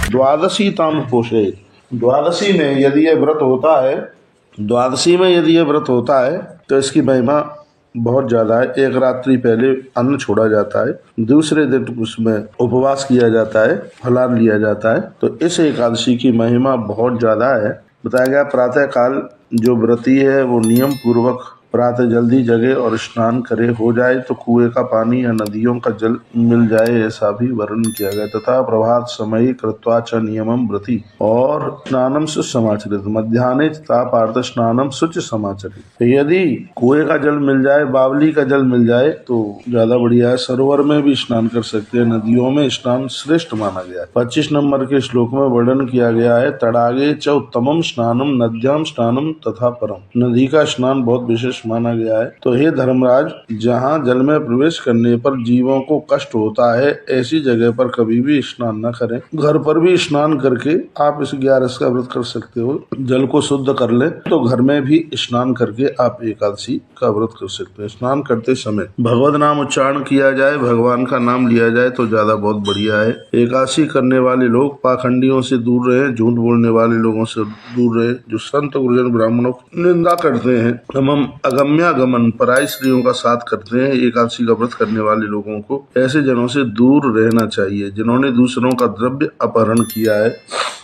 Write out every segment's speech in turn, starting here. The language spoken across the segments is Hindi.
द्वादशी ताम पोषे। द्वादशी में यदि ये व्रत होता है, द्वादशी में यदि ये व्रत होता है तो इसकी महिमा बहुत ज़्यादा है। एक रात्रि पहले अन्न छोड़ा जाता है, दूसरे दिन उसमें उपवास किया जाता है, फलाहार लिया जाता है। तो इस एकादशी की महिमा बहुत ज़्यादा है। बताया गया प्रातः काल जो व्रती है वो नियम पूर्वक प्रातः जल्दी जगे और स्नान करे, हो जाए तो कुएं का पानी या नदियों का जल मिल जाए, ऐसा भी वर्णन किया गया। तथा प्रभात समय कृत्वा च नियमम व्रती और स्नानम शुच समाचरित मध्याह्ने तथा पार्थ स्नानम शुच समाचरित। तो यदि कुएं का जल मिल जाए, बावली का जल मिल जाए तो ज्यादा बढ़िया है। सरोवर में भी स्नान कर सकते हैं, नदियों में स्नान श्रेष्ठ माना गया है। 25 नंबर के श्लोक में वर्णन किया गया है, तड़ागे च उत्तमम स्नानम नद्याम स्नानम तथा परम। नदी का स्नान बहुत विशेष माना गया है। तो हे धर्मराज, जहाँ जल में प्रवेश करने पर जीवों को कष्ट होता है, ऐसी जगह पर कभी भी स्नान न करें। घर पर भी स्नान करके आप इस 11 का व्रत कर सकते हो। जल को शुद्ध कर ले तो घर में भी स्नान करके आप एकादशी का व्रत कर सकते हैं। स्नान करते समय भगवत नाम उच्चारण किया जाए, भगवान का नाम लिया जाए तो ज्यादा बहुत बढ़िया है। एकादशी करने वाले लोग पाखंडियों से दूर रहे, झूठ बोलने वाले लोगों से दूर रहे, जो संत गुरुजन ब्राह्मणों की निंदा करते हैं, एवं अगम्यागमन पराई स्त्रियों का साथ करते हैं। एकादशी का व्रत करने वाले लोगों को ऐसे जनों से दूर रहना चाहिए। जिन्होंने दूसरों का द्रव्य अपहरण किया है,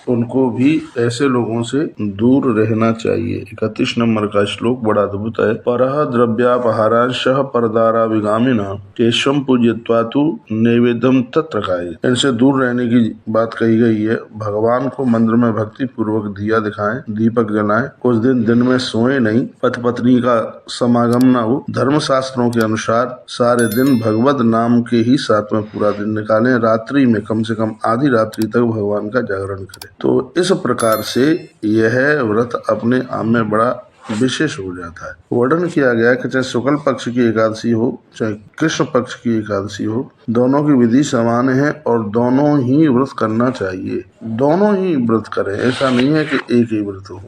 उनको भी ऐसे लोगों से दूर रहना चाहिए। 31 नंबर का श्लोक बड़ा अद्भुत है। परह द्रव्यापहारांश परदारा विगामिना केशवम पूज्यत्वा तु नैवेद्यम तत्र खाए। इनसे दूर रहने की बात कही गई है। भगवान को मंदिर में भक्ति पूर्वक दिया दिखाएं, दीपक जलाएं, कुछ दिन में सोए नहीं, पति पत्नी का समागम न हो। धर्म शास्त्रों के अनुसार सारे दिन भगवत नाम के ही साथ में पूरा दिन निकालें। रात्रि में कम से कम आधी रात्रि तक भगवान का जागरण करें। तो इस प्रकार से यह व्रत अपने आप में बड़ा विशेष हो जाता है। वर्णन किया गया कि चाहे शुक्ल पक्ष की एकादशी हो चाहे कृष्ण पक्ष की एकादशी हो, दोनों की विधि समान है और दोनों ही व्रत करना चाहिए। दोनों ही व्रत करें, ऐसा नहीं है कि एक ही व्रत हो।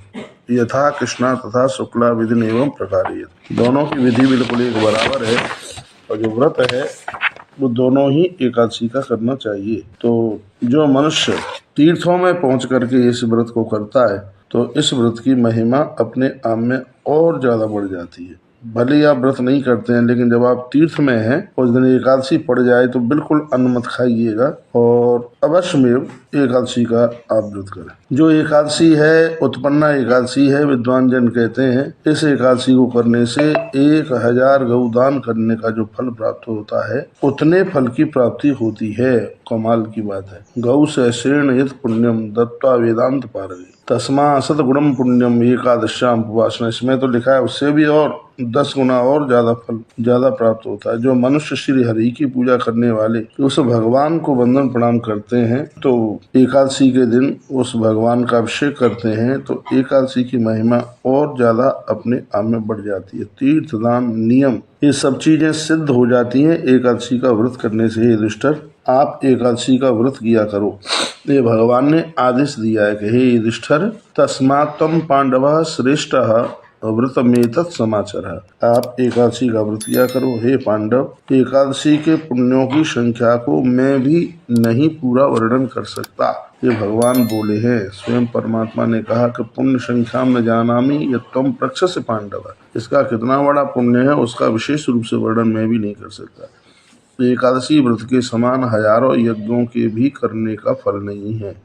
यथा कृष्णा तथा शुक्ला विधि एवं प्रकार, दोनों की विधि बिल्कुल एक बराबर है और जो व्रत है वो दोनों ही एकादशी का करना चाहिए। तो जो मनुष्य तीर्थों में पहुंच करके इस व्रत को करता है तो इस व्रत की महिमा अपने आप में और ज्यादा बढ़ जाती है। भले ही आप व्रत नहीं करते हैं, लेकिन जब आप तीर्थ में हैं, उस दिन एकादशी पड़ जाए तो बिल्कुल अन्न मत खाइएगा और अवश्य में एकादशी का आप व्रत करें। जो एकादशी है उत्पन्ना एकादशी है, विद्वान जन कहते हैं इस एकादशी को करने से 1000 गौदान करने का जो फल प्राप्त होता है, उतने फल की प्राप्ति होती है। कमाल की बात है। गौ सहस्रेण यत् पुण्यम दत्त्वा वेदांत पारगे तस्मा असत गुणम पुण्यम एकादश्याम उपवासना। इसमें तो लिखा है उससे भी और 10 गुना और ज्यादा फल ज्यादा प्राप्त होता है। जो मनुष्य श्री हरि की पूजा करने वाले उस भगवान को वंदन प्रणाम करते हैं तो एकादशी के दिन उस भगवान का अभिषेक करते हैं तो एकादशी की महिमा और ज्यादा अपने आप में बढ़ जाती है। तीर्थ दान नियम ये सब चीजें सिद्ध हो जाती हैं एकादशी का व्रत करने से। हे दुष्टर, आप एकादशी का व्रत किया करो, ये भगवान ने आदेश दिया है कि हे युधिष्ठिर तस्मात् त्वं पांडवः श्रेष्ठः व्रतमेतत् समाचरः। आप एकादशी का व्रत किया करो। हे पांडव, एकादशी के पुण्यों की संख्या को मैं भी नहीं पूरा वर्णन कर सकता, ये भगवान बोले हैं। स्वयं परमात्मा ने कहा कि पुण्य संख्या में जानामि यत्त्वं प्रक्षस्य पांडव। इसका कितना बड़ा पुण्य है उसका विशेष रूप से वर्णन मैं भी नहीं कर सकता। एकादशी व्रत के समान हजारों यज्ञों के भी करने का फल नहीं है,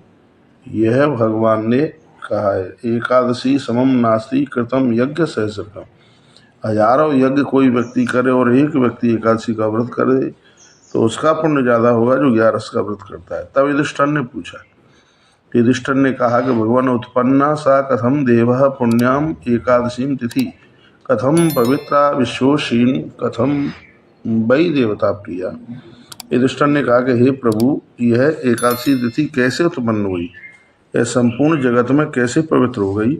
यह भगवान ने कहा है। एकादशी समम नास्ति कृतम यज्ञ सहस्रकम। हजारों यज्ञ कोई व्यक्ति करे और एक व्यक्ति एकादशी का व्रत करे तो उसका पुण्य ज्यादा होगा जो 11 का व्रत करता है। तब युधिष्ठिर ने पूछा, युधिष्ठिर ने कहा कि भगवान उत्पन्ना सा कथम देवः पुण्याम एकादशीम तिथि कथम पवित्रा विश्वशीन कथम वही देवता प्रिया। युधिष्ठिर ने कहा कि हे प्रभु, यह एकादशी तिथि कैसे उत्पन्न हुई, यह संपूर्ण जगत में कैसे पवित्र हो गई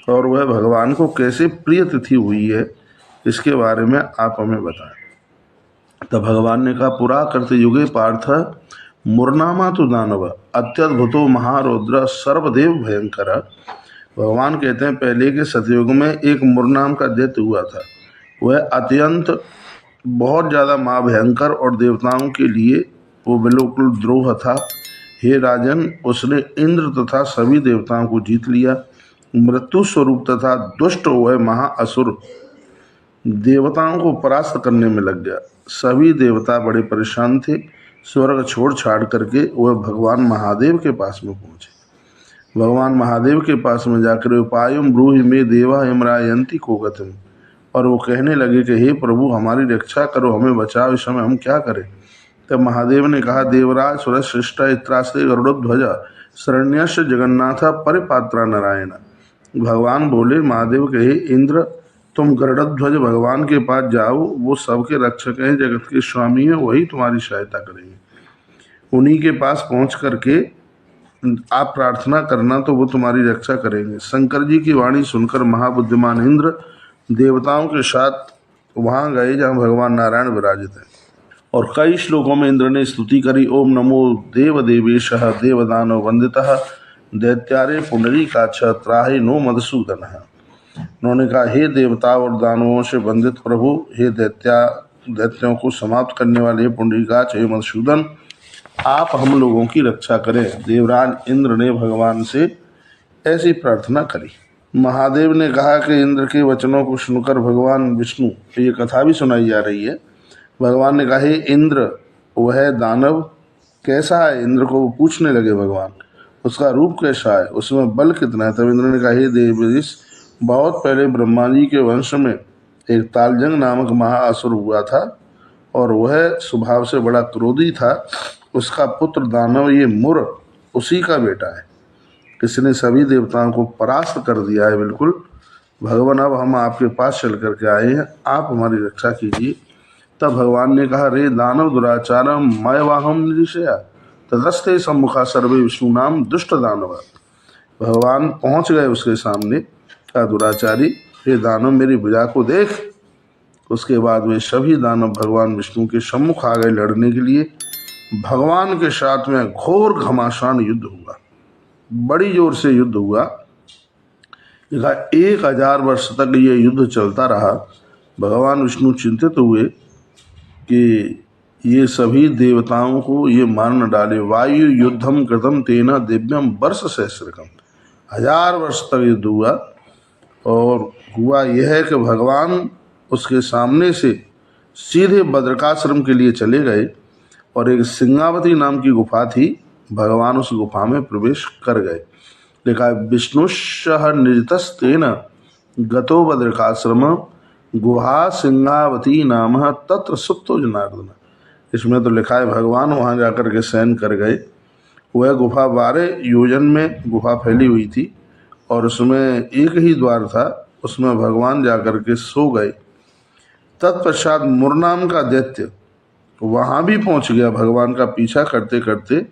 और वह भगवान को कैसे प्रिय तिथि हुई है, इसके बारे में आप हमें बताएं। तब भगवान ने कहा, पुरा करते युगे पार्थ मुरनामा तो दानव अत्यद्भुतो महारौद्र सर्वदेव भयंकर। भगवान कहते हैं पहले के सतयुग में एक मुर नाम का दैत्य हुआ था। वह अत्यंत बहुत ज़्यादा महाभयंकर और देवताओं के लिए वो बिल्कुल द्रोह था। हे राजन, उसने इंद्र तथा सभी देवताओं को जीत लिया। मृत्यु स्वरूप तथा दुष्ट वह महाअसुर देवताओं को परास्त करने में लग गया। सभी देवता बड़े परेशान थे। स्वर्ग छोड़ छाड़ करके वह भगवान महादेव के पास में पहुंचे। भगवान महादेव के पास में जाकर उपायम ब्रूहि में देवा यमरायंती को गतिम, और वो कहने लगे कि हे प्रभु, हमारी रक्षा करो, हमें बचाओ, इस समय हम क्या करें। तब महादेव ने कहा, देवराज सुरश्रेष्ठ इत्रास्ते गरुड़ध्वजा शरण्यश जगन्नाथ परिपात्रा नारायण। भगवान बोले, महादेव कहे, इंद्र तुम गरुड़ध्वज भगवान के पास जाओ, वो सबके रक्षक हैं, जगत के स्वामी हैं, वही तुम्हारी सहायता करेंगे। उन्हीं के पास पहुंच करके आप प्रार्थना करना तो वो तुम्हारी रक्षा करेंगे। शंकर जी की वाणी सुनकर महाबुद्धिमान इंद्र देवताओं के साथ वहां गए जहां भगवान नारायण विराजित हैं, और कई श्लोकों में इंद्र ने स्तुति करी। ओम नमो देव देवेश देवदानव वंदितः दैत्यारे पुंडरीकाक्ष त्राहि नो मधुसूदन। उन्होंने कहा, हे देवता और दानवों से वंदित प्रभु, हे दैत्यों को समाप्त करने वाले पुंडरीकाक्ष, हे मधुसूदन, आप हम लोगों की रक्षा करें। देवराज इंद्र ने भगवान से ऐसी प्रार्थना करी। महादेव ने कहा कि इंद्र के वचनों को सुनकर भगवान विष्णु, ये कथा भी सुनाई जा रही है, भगवान ने कहा, हे इंद्र, वह दानव कैसा है? इंद्र को पूछने लगे भगवान, उसका रूप कैसा है, उसमें बल कितना है? तब इंद्र ने कहा, हे देवेश, बहुत पहले ब्रह्मा जी के वंश में एक तालजंग नामक महाअसुर हुआ था, और वह स्वभाव से बड़ा क्रोधी था। उसका पुत्र दानव ये मुर उसी का बेटा है। इसने सभी देवताओं को परास्त कर दिया है बिल्कुल। भगवान, अब हम आपके पास चल करके आए हैं, आप हमारी रक्षा कीजिए। तब भगवान ने कहा, रे दानव दुराचारम मयवाहम निरीशया तदस्ते सम्मुखा सर्वे विष्णु नाम दुष्ट दानव। भगवान पहुंच गए उसके सामने, कहा, दुराचारी, हे दानव, मेरी भुजा को देख। उसके बाद वे सभी दानव भगवान विष्णु के सम्मुख आ गए लड़ने के लिए। भगवान के साथ में घोर घमासान युद्ध हुआ, बड़ी जोर से युद्ध हुआ। 1000 वर्ष तक ये युद्ध चलता रहा। भगवान विष्णु चिंतित हुए कि ये सभी देवताओं को ये मार न डाले। वायु युद्धम कृतम तेना दिव्यम वर्ष सहस्रकम, 1000 वर्ष तक युद्ध हुआ। और हुआ यह है कि भगवान उसके सामने से सीधे बद्रिकाश्रम के लिए चले गए, और एक सिंगावती नाम की गुफा थी, भगवान उस गुफा में प्रवेश कर गए। लिखा है, विष्णुशः निजतस्तेन गतो बद्रिकाश्रम गुहा सिंगावती नाम तत्र सुप्तो जनार्दन। इसमें तो लिखा है भगवान वहाँ जाकर के शयन कर गए। वह गुफा 12 योजन में गुफा फैली हुई थी, और उसमें एक ही द्वार था, उसमें भगवान जाकर के सो गए। तत्पश्चात मुर नाम का दैत्य वहाँ भी पहुँच गया भगवान का पीछा करते करते,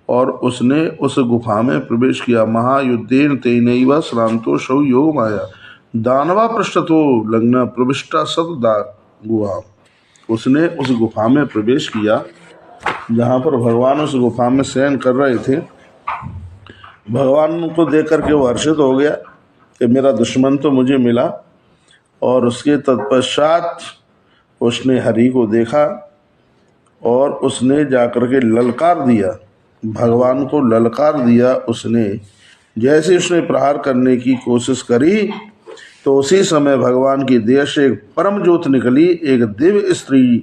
और उसने उस गुफा में प्रवेश किया। महायुद्धेन तेनैव श्रांतो सौ योग माया दानवा पृष्ठतो लग्न प्रविष्टा सतदा गुहा। उसने उस गुफा में प्रवेश किया जहाँ पर भगवान उस गुफा में शयन कर रहे थे। भगवान को देख करके वो हर्षित हो गया कि मेरा दुश्मन तो मुझे मिला, और उसके तत्पश्चात उसने हरि को देखा और उसने जाकर के ललकार दिया, भगवान को ललकार दिया उसने। जैसे उसने प्रहार करने की कोशिश करी तो उसी समय भगवान की देह से एक परम ज्योत निकली, एक दिव्य स्त्री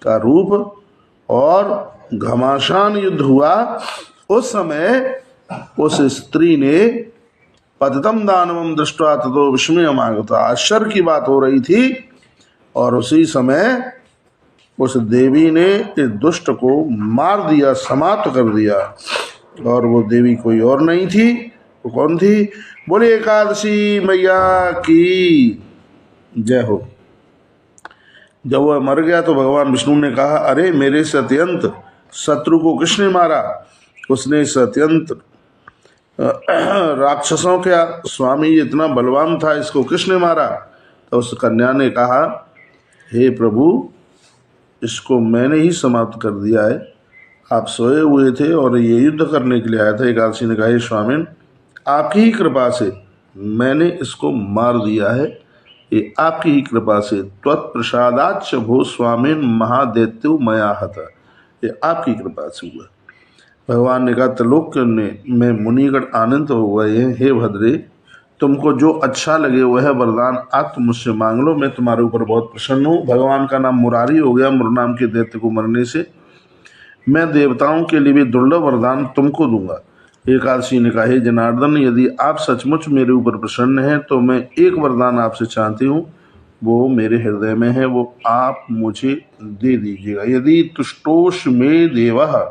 का रूप, और घमासान युद्ध हुआ। उस समय उस स्त्री ने पतितम दानवम दृष्ट्वा ततो विस्मयमागता, आश्चर्य की बात हो रही थी, और उसी समय उस देवी ने इस दुष्ट को मार दिया, समाप्त कर दिया। और वो देवी कोई और नहीं थी, वो कौन थी? बोले एकादशी मैया की जय हो। जब वह मर गया तो भगवान विष्णु ने कहा, अरे मेरे से अत्यंत शत्रु को किसने मारा? उसने इस अत्यंत राक्षसों का स्वामी इतना बलवान था, इसको किसने मारा? तो उस कन्या ने कहा, हे प्रभु, इसको मैंने ही समाप्त कर दिया है। आप सोए हुए थे और ये युद्ध करने के लिए आया था। एकादशी ने कहा, हे स्वामिन, आपकी ही कृपा से मैंने इसको मार दिया है, ये आपकी ही कृपा से। त्वत्प्रसादाच्च भो स्वामिन महादैत्यो मया हत, ये आपकी कृपा से हुआ। भगवान ने कहा त्रिलोक में मुनिगण आनंद हो गए हैं। हे भद्रे, तुमको जो अच्छा लगे वह वरदान आप तुम मुझसे मांग लो, मैं तुम्हारे ऊपर बहुत प्रसन्न हूँ। भगवान का नाम मुरारी हो गया, मुर नाम के दैत्य को मरने से। मैं देवताओं के लिए भी दुर्लभ वरदान तुमको दूंगा। एकादशी ने कहा, हे जनार्दन, यदि आप सचमुच मेरे ऊपर प्रसन्न हैं तो मैं एक वरदान आपसे चाहती हूँ, वो मेरे हृदय में है, वो आप मुझे दे दीजिएगा। यदि तुष्टोष में देवः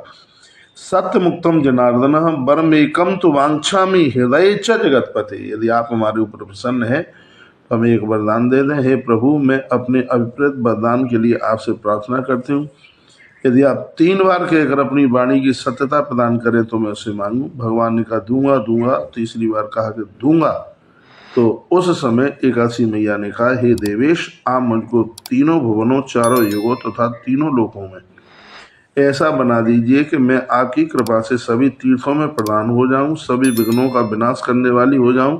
सत्य मुक्तम जनार्दन वरमेकम तो वांछामि हृदय च जगतपते। यदि आप हमारे ऊपर प्रसन्न है तो हमें एक वरदान दे दें। हे प्रभु, मैं अपने अभिप्रेत वरदान के लिए आपसे प्रार्थना करती हूँ। यदि आप 3 बार कहकर अपनी वाणी की सत्यता प्रदान करें तो मैं उसे मांगू। भगवान ने कहा, दूंगा दूंगा। तीसरी बार कहा कि दूंगा। तो उस समय एकादशी मैया ने कहा, हे देवेश, आप मुझको तीनों भुवनों, चारों युगों तथा तीनों लोकों में ऐसा बना दीजिए कि मैं आपकी कृपा से सभी तीर्थों में प्रधान हो जाऊं, सभी विघ्नों का विनाश करने वाली हो जाऊं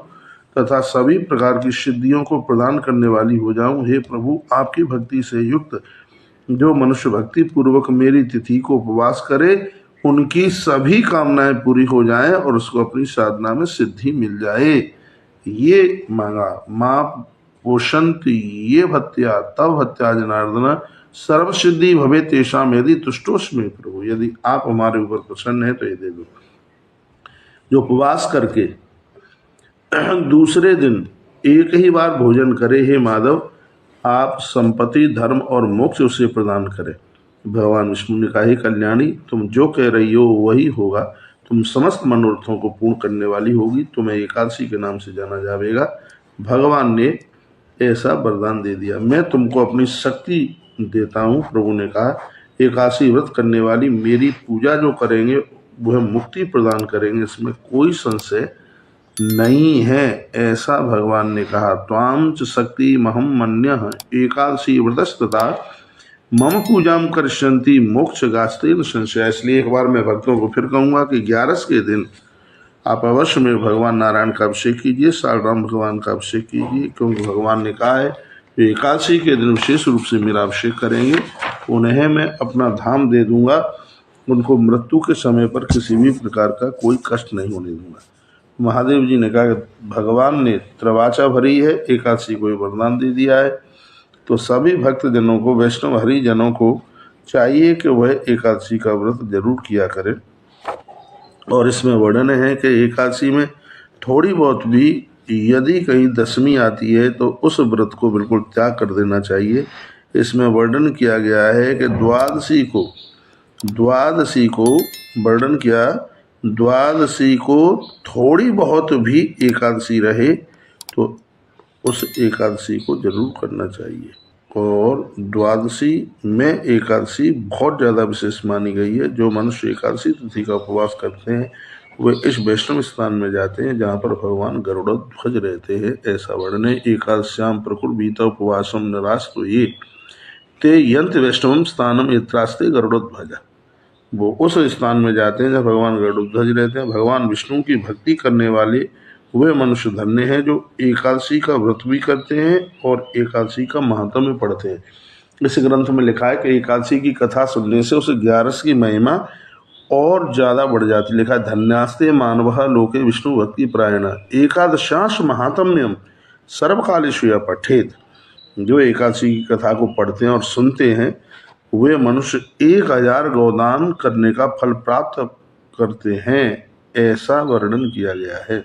तथा सभी प्रकार की सिद्धियों को प्रदान करने वाली हो जाऊं। हे प्रभु, आपकी भक्ति से युक्त जो मनुष्य भक्ति पूर्वक मेरी तिथि को उपवास करे, उनकी सभी कामनाएं पूरी हो जाएं और उसको अपनी साधना में सिद्धि मिल जाए। ये मांगा। माँ पोषंत ये भत्या तब भत्या जनार्दन सर्व सिद्धि भवे तेषाम यदि तुष्टोस्मि प्रभु। यदि आप हमारे ऊपर प्रसन्न है तो ये दे दो। जो उपवास करके दूसरे दिन एक ही बार भोजन करे, हे माधव, आप संपत्ति, धर्म और मोक्ष उसे प्रदान करें। भगवान विष्णु ने कहा, हे कल्याणी, तुम जो कह रही हो वही होगा। तुम समस्त मनोरथों को पूर्ण करने वाली होगी। तुम्हें एकादशी के नाम से जाना जाएगा। भगवान ने ऐसा वरदान दे दिया। मैं तुमको अपनी शक्ति देता हूँ। प्रभु ने कहा, एकादशी व्रत करने वाली मेरी पूजा जो करेंगे वह मुक्ति प्रदान करेंगे, इसमें कोई संशय नहीं है। ऐसा भगवान ने कहा। त्वाम च शक्ति महम मन्यः एकादशी व्रतस्तथा मम पूजाम करिष्यन्ति मोक्ष गास्तेन संशय। इसलिए एक बार मैं भक्तों को फिर कहूँगा कि 11 के दिन आप अवश्य में भगवान नारायण का अभिषेक कीजिए, सालराम भगवान का अभिषेक कीजिए, क्योंकि भगवान ने कहा है कि एकादशी के दिन विशेष रूप से मेरा अभिषेक करेंगे, उन्हें मैं अपना धाम दे दूंगा। उनको मृत्यु के समय पर किसी भी प्रकार का कोई कष्ट नहीं होने दूंगा। महादेव जी ने कहा कि भगवान ने त्रवाचा भरी है, एकादशी को वरदान दे दिया है, तो सभी भक्तजनों को, वैष्णव हरिजनों को चाहिए कि वह एकादशी का व्रत जरूर किया करें। और इसमें वर्णन है कि एकादशी में थोड़ी बहुत भी यदि कहीं दशमी आती है तो उस व्रत को बिल्कुल त्याग कर देना चाहिए। इसमें वर्णन किया गया है कि द्वादशी को वर्णन किया, द्वादशी को थोड़ी बहुत भी एकादशी रहे तो उस एकादशी को जरूर करना चाहिए। और द्वादशी में एकादशी बहुत ज़्यादा विशेष मानी गई है। जो मनुष्य एकादशी तिथि का उपवास करते हैं वे इस वैष्णव स्थान में जाते हैं जहाँ पर भगवान गरुड़ध्वज रहते हैं। ऐसा वर्णन है। एकादश्याम प्रकुर्वीता उपवासम निराश तो ये ते यंत्र वैष्णवम स्थानम यत्रास्ते गरुड़ध्वज। वो उस स्थान में जाते हैं जहाँ भगवान गरुड़ध्वज रहते हैं। भगवान विष्णु की भक्ति करने वाले वे मनुष्य धन्य हैं जो एकादशी का व्रत भी करते हैं और एकादशी का महात्म्य पढ़ते हैं। इस ग्रंथ में लिखा है कि एकादशी की कथा सुनने से उस 11 की महिमा और ज़्यादा बढ़ जाती। लिखा है, धन्यास्ते मानवः लोके विष्णु भक्ति प्रायण एकादशांश महात्म्यम सर्वकालेषु या पठेत। जो एकादशी की कथा को पढ़ते हैं और सुनते हैं वे मनुष्य 1000 गोदान करने का फल प्राप्त करते हैं। ऐसा वर्णन किया गया है।